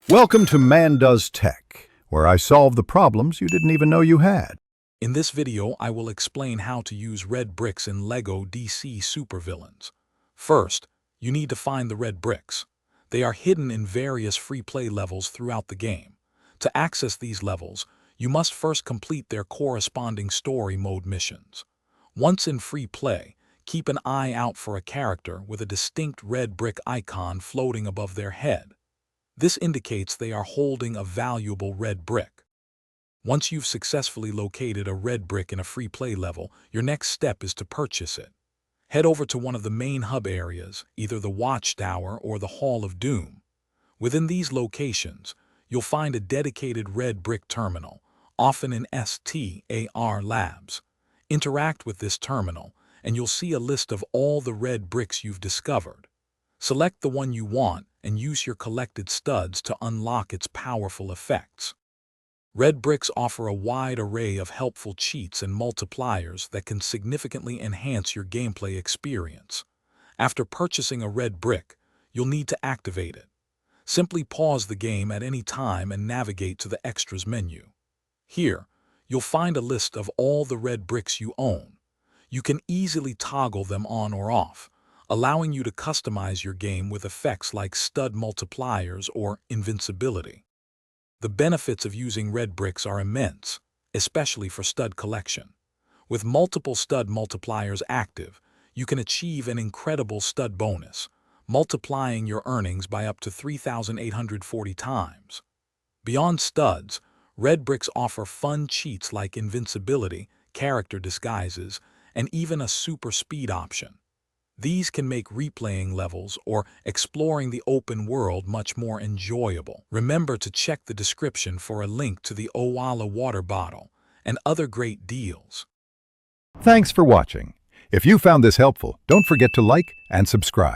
Welcome to Man Does Tech, where I solve the problems you didn't even know you had. In this video, I will explain how to use red bricks in LEGO DC supervillains. First, you need to find the red bricks. They are hidden in various free play levels throughout the game. To access these levels, you must first complete their corresponding story mode missions. Once in free play, keep an eye out for a character with a distinct red brick icon floating above their head. This indicates they are holding a valuable red brick. Once you've successfully located a red brick in a free play level, your next step is to purchase it. Head over to one of the main hub areas, either the Watchtower or the Hall of Doom. Within these locations, you'll find a dedicated red brick terminal, often in STAR labs. Interact with this terminal, and you'll see a list of all the red bricks you've discovered. Select the one you want and use your collected studs to unlock its powerful effects. Red bricks offer a wide array of helpful cheats and multipliers that can significantly enhance your gameplay experience. After purchasing a red brick, you'll need to activate it. Simply pause the game at any time and navigate to the Extras menu. Here, you'll find a list of all the red bricks you own. You can easily toggle them on or off, allowing you to customize your game with effects like stud multipliers or invincibility. The benefits of using red bricks are immense, especially for stud collection. With multiple stud multipliers active, you can achieve an incredible stud bonus, multiplying your earnings by up to 3,840 times. Beyond studs, red bricks offer fun cheats like invincibility, character disguises, and even a super speed option. These can make replaying levels or exploring the open world much more enjoyable. Remember to check the description for a link to the Owala water bottle and other great deals. Thanks for watching. If you found this helpful, don't forget to like and subscribe.